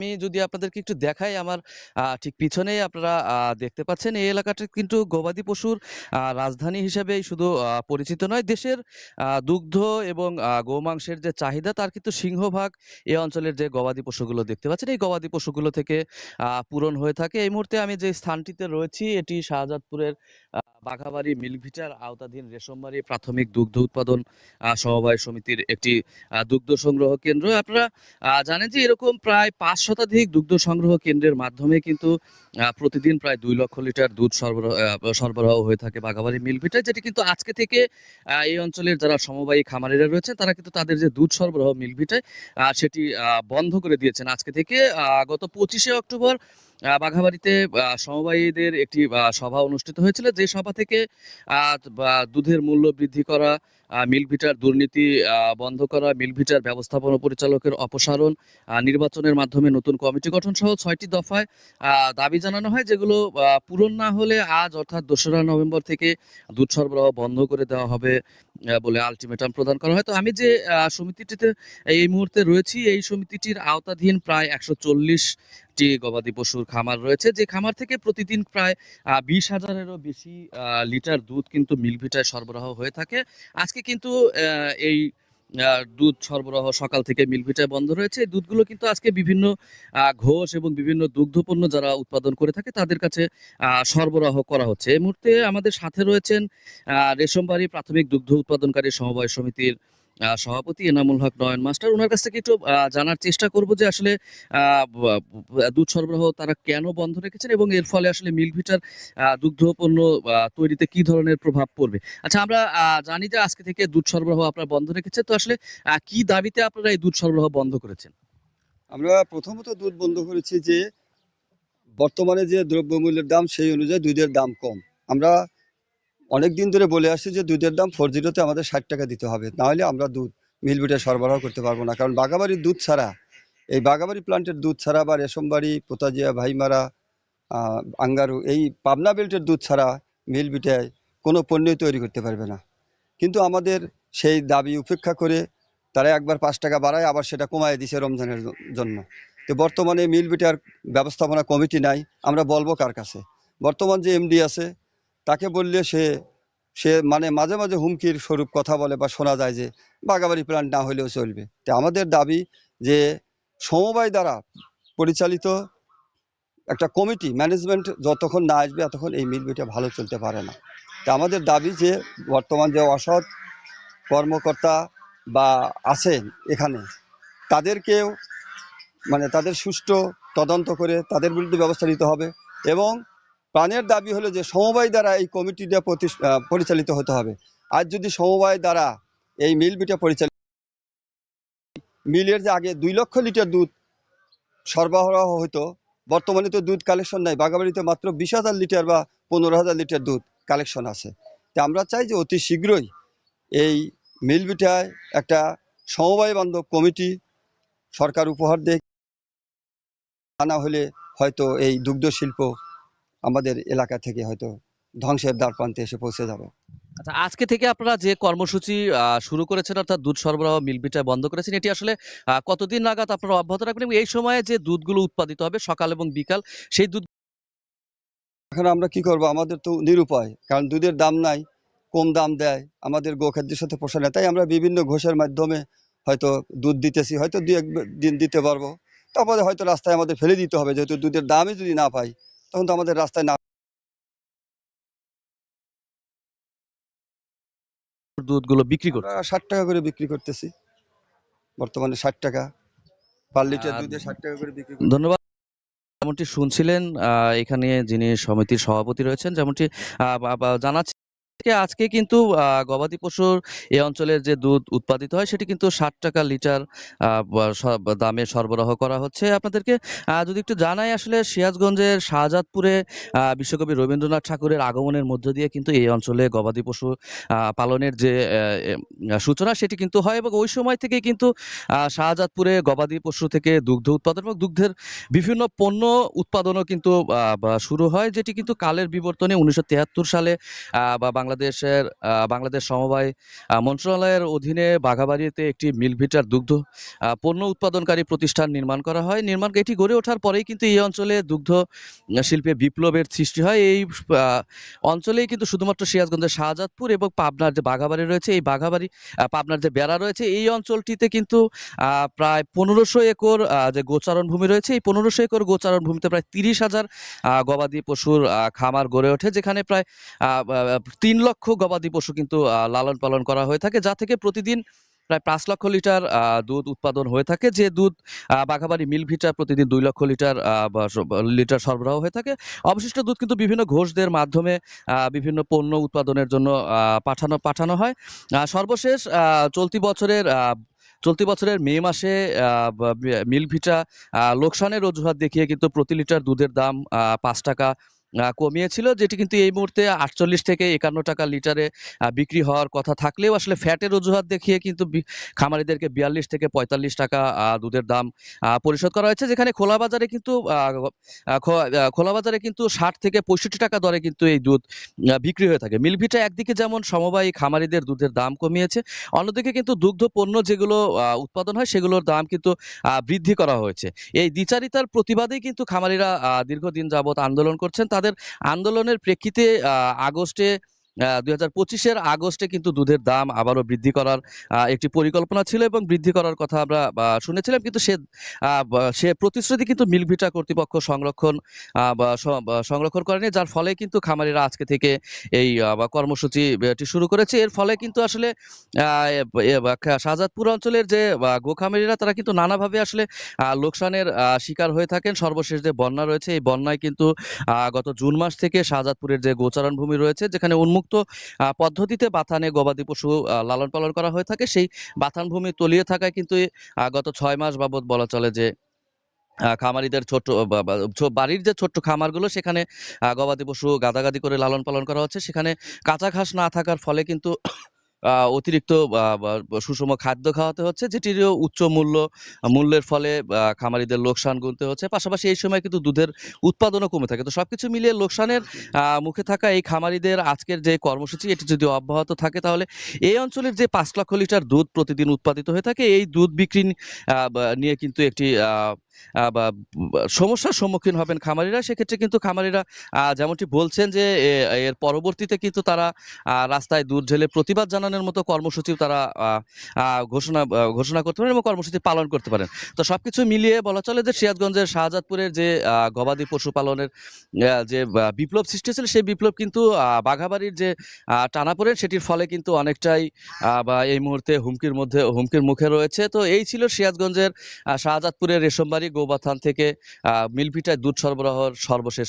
আমি যদি আপনাদেরকে একটু দেখাই আমার ঠিক পিছনেই আপনারা দেখতে পাচ্ছেন এই এলাকাটা কিন্তু গবাদি পশুর রাজধানী হিসেবেই শুধু পরিচিত নয়, দেশের দুগ্ধ এবং গোমাংসের যে চাহিদা তার কিন্তু সিংহভাগ এই অঞ্চলের যে গবাদি পশুগুলো দেখতে পাচ্ছেন, এই গবাদি পশুগুলো থেকে পূরণ হয়ে থাকে। এই মুহূর্তে আমি যে স্থানটিতে রয়েছি এটি শাহজাদপুরের বাঘাবাড়ি মিল্কভিটার আওতাধীন রেশমবাড়ি প্রাথমিক দুগ্ধ উৎপাদন সমবায় সমিতির একটি দুগ্ধ সংগ্রহ কেন্দ্র। আপনারা জানেন যে এরকম প্রায় ৫ শতাধিক দুগ্ধ সংগ্রহ কেন্দ্রের মাধ্যমে কিন্তু প্রতিদিন প্রায় ২ লক্ষ লিটার দুধ সরবরাহ হয়ে থাকে বাঘাবাড়ি মিল্কভিটায়, যেটি কিন্তু আজকে থেকে এই অঞ্চলের যারা সমবায়ী খামারিরা রয়েছেন তারা কিন্তু তাদের যে দুধ সরবরাহ মিল্কভিটায় সেটি বন্ধ করে দিয়েছেন আজকে থেকে। গত ২৫শে অক্টোবর বাঘাবাড়িতে সমবায়ীদের একটি সভা অনুষ্ঠিত হয়েছিল, যে সভা থেকে দুধের মূল্য বৃদ্ধি করা, মিল্কভিটার দুর্নীতি বন্ধ করা, মিল্কভিটার ব্যবস্থাপনা পরিচালকের অপসারণ, নির্বাচনের মাধ্যমে নতুন কমিটি গঠন সহ ৬টি দফায় দাবি জানানো হয়, যেগুলো পূরণ না হলে আজ অর্থাৎ ২রা নভেম্বর থেকে দুধ সরবরাহ বন্ধ করে দেওয়া হবে বলে আলটিমেটাম প্রদান করা হয়। তো আমি যে সমিতিটিতে এই মুহূর্তে রয়েছি, এই সমিতিটির আওতাধীন প্রায় ১৪০টি গবাদি পশুর খামার রয়েছে, যে খামার থেকে প্রতিদিন প্রায় ২০,০০০-এরও বেশি লিটার দুধ কিন্তু মিল্কভিটায় সরবরাহ হয়ে থাকে। আজকে কিন্তু এই দুধ সরবরাহ সকাল থেকে মিল্কভিটায় বন্ধ রয়েছে। এই দুধগুলো কিন্তু আজকে বিভিন্ন ঘোষ এবং বিভিন্ন দুগ্ধপণ্য যারা উৎপাদন করে থাকে তাদের কাছে সরবরাহ করা হচ্ছে। এই মুহূর্তে আমাদের সাথে রয়েছেন রেশমবাড়ি প্রাথমিক দুগ্ধ উৎপাদনকারী সমবায় সমিতির সভাপতি এনামুল হক নয়ন মাস্টার। উনার কাছ থেকে একটু জানার চেষ্টা করব যে আসলে দুধ সরবরাহ তারা কেন বন্ধ রেখেছেন এবং এর ফলে আসলে মিল্কভিটার দুগ্ধ পণ্য তৈরিতে কি ধরনের প্রভাব পড়বে। আচ্ছা, আমরা জানি যে আজকে থেকে দুধ সরবরাহ আপনারা বন্ধ রেখেছেন। তো আসলে কি দাবিতে আপনারা এই দুধ সরবরাহ বন্ধ করেছেন? আমরা প্রথমত দুধ বন্ধ করেছি যে বর্তমানে যে দ্রব্যমূল্যের দাম সেই অনুযায়ী দুধের দাম কম। আমরা অনেক দিন ধরে বলে আসছি যে দুধের দাম 4-0-তে আমাদের 60 টাকা দিতে হবে, নাহলে আমরা দুধ মিলভিটে সরবরাহ করতে পারবো না। কারণ বাঘাবাড়ির দুধ ছাড়া, এই বাঘাবাড়ি প্লান্টের দুধ ছাড়া বা রেশমবাড়ি, পোতাজিয়া, ভাইমারা, আঙ্গারু, এই পাবনা বেল্টের দুধ ছাড়া মিলভিটায় কোনো পণ্যই তৈরি করতে পারবে না। কিন্তু আমাদের সেই দাবি উপেক্ষা করে তারা একবার 5 টাকা বাড়ায়, আবার সেটা কমায় দিছে রমজানের জন্য। তো বর্তমানে মিলভিটার ব্যবস্থাপনা কমিটি নাই, আমরা বলবো কার কাছে? বর্তমান যে এমডি আছে তাকে বললে সে সে মানে মাঝে মাঝে হুমকির স্বরূপ কথা বলে বা শোনা যায় যে বাগাবাড়ি প্ল্যান্ট না হলেও চলবে। তো আমাদের দাবি যে সমবায় দ্বারা পরিচালিত একটা কমিটি ম্যানেজমেন্ট যতক্ষণ না আসবে ততক্ষণ এই মিলভিটা ভালো চলতে পারে না। তা আমাদের দাবি যে বর্তমান যে অসৎ কর্মকর্তা বা আছেন এখানে, তাদেরকেও মানে তাদের সুষ্ঠু তদন্ত করে তাদের বিরুদ্ধে ব্যবস্থা নিতে হবে। এবং প্রাণের দাবি হলো যে সমবায় দ্বারা এই কমিটিটা পরিচালিত হতে হবে। আজ যদি সমবায় দ্বারা এই মিলভিটা পরিচালিত, মিলের যে আগে 2 লক্ষ লিটার দুধ সরবরাহ হতো, বর্তমানে তো দুধ কালেকশন নাই। বাঘাবাড়িতে মাত্র 20,000 লিটার বা 15,000 লিটার দুধ কালেকশন আছে। তো আমরা চাই যে অতি শীঘ্রই এই মিলভিটায় একটা সমবায় বান্ধব কমিটি সরকার উপহার দেয়। তা না হলে হয়তো এই দুগ্ধ শিল্প আমাদের এলাকা থেকে হয়তো ধ্বংসের দ্বার প্রান্তে এসে পৌঁছে যাবে। আচ্ছা, আজকে থেকে আপনারা যে কর্মসূচি শুরু করেছেন অর্থাৎ দুধ সরবরাহ মিলভিটায় বন্ধ করেছেন, এটি আসলে কতদিন নাগাদ আপনারা অব্যাহত রাখবেন এবং এই সময়ে যে দুধগুলো উৎপাদিত হবে সকাল এবং বিকাল সেই দুধ এখন আমরা কি করব? আমাদের তো নিরুপায়, কারণ দুধের দাম নাই, কম দাম দেয়, আমাদের গোখাদ্যের সাথে পোষায় না। তাই আমরা বিভিন্ন ঘোষের মাধ্যমে হয়তো দুধ দিতেছি, হয়তো 2-1 দিন দিতে পারবো। তারপরে হয়তো রাস্তায় আমাদের ফেলে দিতে হবে, যেহেতু দুধের দামই যদি না পাই তখন তো আমাদের রাস্তায় না। দুধগুলো বিক্রি আমরা করছে। 60 টাকা করে বিক্রি করতেছি, বর্তমানে 60 টাকা পার লিটার আহ, দুধে 60 টাকা করে বিক্রি করতেছি। ধন্যবাদ। যেমনটি শুনছিলেন এখানে যিনি সমিতির সভাপতি রয়েছেন, যেমনটি জানাচ্ছি আজকে কিন্তু গবাদি পশুর এই অঞ্চলের যে দুধ উৎপাদিত হয় সেটি কিন্তু 60 টাকা লিটার দামে সরবরাহ করা হচ্ছে আপনাদেরকে। যদি একটু জানাই, আসলে সিরাজগঞ্জের শাহজাদপুরে বিশ্বকবি রবীন্দ্রনাথ ঠাকুরের আগমনের মধ্য দিয়ে কিন্তু এই অঞ্চলে গবাদি পশু পালনের যে সূচনা সেটি কিন্তু হয় এবং ওই সময় থেকে কিন্তু শাহজাদপুরে গবাদি পশু থেকে দুগ্ধ উৎপাদন এবং দুগ্ধের বিভিন্ন পণ্য উৎপাদনও কিন্তু শুরু হয়, যেটি কিন্তু কালের বিবর্তনে 1973 সালে বা বাংলা বাংলাদেশ সমবায় মন্ত্রণালয়ের অধীনে বাঘাবাড়িতে একটি মিলভিটার দুগ্ধ পণ্য উৎপাদনকারী প্রতিষ্ঠান নির্মাণ করা হয়। এটি গড়ে ওঠার পরেই কিন্তু এই অঞ্চলে দুগ্ধ শিল্পে বিপ্লবের সৃষ্টি হয়। এই অঞ্চলেই কিন্তু শুধুমাত্র সিরাজগঞ্জের শাহজাদপুর এবং পাবনার যে বাঘাবাড়ি রয়েছে, এই বাঘাবাড়ি পাবনার যে বেড়া রয়েছে, এই অঞ্চলটিতে কিন্তু প্রায় ১৫০০ একর যে গোচারণ ভূমি রয়েছে, এই ১৫০০ একর গোচারণ ভূমিতে প্রায় ৩০,০০০ গবাদি পশুর খামার গড়ে ওঠে, যেখানে প্রায় ৩ লক্ষ গবাদি পশু কিন্তু লালন পালন করা হয়ে থাকে, যা থেকে প্রতিদিন প্রায় ৫ লক্ষ লিটার দুধ উৎপাদন হয়ে থাকে। যে দুধ বাঘাবাড়ি মিলভিটা প্রতিদিন ২ লক্ষ লিটার লিটার সরবরাহ হয়ে থাকে। অবশিষ্ট দুধ কিন্তু বিভিন্ন ঘোষদের মাধ্যমে বিভিন্ন পণ্য উৎপাদনের জন্য পাঠানো হয়। সর্বশেষ চলতি বছরের মে মাসে মিলভিটা লোকসানের অজুহাত দেখিয়ে কিন্তু প্রতি লিটার দুধের দাম ৫ টাকা কমিয়েছিল, যেটি কিন্তু এই মুহূর্তে ৪৮ থেকে ৫১ টাকা লিটারে বিক্রি হওয়ার কথা থাকলেও আসলে ফ্যাটের অজুহাত দেখিয়ে কিন্তু খামারিদেরকে ৪২ থেকে ৪৫ টাকা দুধের দাম পরিশোধ করা হয়েছে, যেখানে খোলা বাজারে কিন্তু ৬০ থেকে ৬৫ টাকা দরে কিন্তু এই দুধ বিক্রি হয়ে থাকে। মিলভিটা একদিকে যেমন সমবায়ী খামারিদের দুধের দাম কমিয়েছে, অন্যদিকে কিন্তু দুগ্ধ পণ্য যেগুলো উৎপাদন হয় সেগুলোর দাম কিন্তু বৃদ্ধি করা হয়েছে। এই দ্বিচারিতার প্রতিবাদেই কিন্তু খামারিরা দীর্ঘদিন যাবৎ আন্দোলন করছেন। তাদের আন্দোলনের প্রেক্ষিতে ২০২৫-এর আগস্টে কিন্তু দুধের দাম আবারও বৃদ্ধি করার একটি পরিকল্পনা ছিল এবং বৃদ্ধি করার কথা আমরা শুনেছিলাম, কিন্তু সে প্রতিশ্রুতি কিন্তু মিলভিটা কর্তৃপক্ষ সংরক্ষণ করেনি, যার ফলে কিন্তু খামারিরা আজকে থেকে এই কর্মসূচিটি শুরু করেছে। এর ফলে কিন্তু আসলে শাহজাদপুর অঞ্চলের যে গো খামারিরা, তারা কিন্তু নানাভাবে আসলে লোকসানের শিকার হয়ে থাকেন। সর্বশেষ যে বন্যা রয়েছে, এই বন্যায় কিন্তু গত জুন মাস থেকে শাহজাদপুরের যে গোচারণ ভূমি রয়েছে, যেখানে উন্মুক্ত পদ্ধতিতে বাথানে গবাদি পশু লালন পালন করা হয়ে থাকে, সেই বাথান ভূমি তলিয়ে থাকায় কিন্তু গত ৬ মাস বাবদ বলা চলে যে খামারিদের বাড়ির যে ছোট্ট খামারগুলো, সেখানে গবাদি পশু গাদাগাদি করে লালন পালন করা হচ্ছে। সেখানে কাঁচা ঘাস না থাকার ফলে কিন্তু অতিরিক্ত সুষম খাদ্য খাওয়াতে হচ্ছে, যেটিরও উচ্চ মূল্যের ফলে খামারিদের লোকসান গুনতে হচ্ছে। পাশাপাশি এই সময় কিন্তু দুধের উৎপাদনও কমে থাকে। তো সবকিছু মিলিয়ে লোকসানের মুখে থাকা এই খামারিদের আজকের যে কর্মসূচি, এটি যদি অব্যাহত থাকে, তাহলে এই অঞ্চলের যে ৫ লক্ষ লিটার দুধ প্রতিদিন উৎপাদিত হয়ে থাকে, এই দুধ বিক্রি নিয়ে কিন্তু একটি সমস্যার সম্মুখীন হবেন খামারিরা। সেক্ষেত্রে কিন্তু খামারিরা যেমনটি বলছেন যে এর পরবর্তীতে কিন্তু তারা রাস্তায় দুধ ঢেলে প্রতিবাদ জানানোর মতো কর্মসূচিও তারা ঘোষণা করতে পারেন এবং কর্মসূচি পালন করতে পারেন। তো সবকিছু মিলিয়ে বলা চলে যে সিরাজগঞ্জের শাহজাদপুরের যে গবাদি পশু পালনের যে বিপ্লব সৃষ্টি হয়েছিল, সেই বিপ্লব কিন্তু বাঘাবাড়ির যে টানাপোড়েন, সেটির ফলে কিন্তু অনেকটাই বা এই মুহূর্তে হুমকির মুখে রয়েছে। তো এই ছিল সিরাজগঞ্জের শাহজাদপুরের রেশমবাড়ি গোবাথান থেকে মিলভিটায় দুধ সরবরাহের সর্বশেষ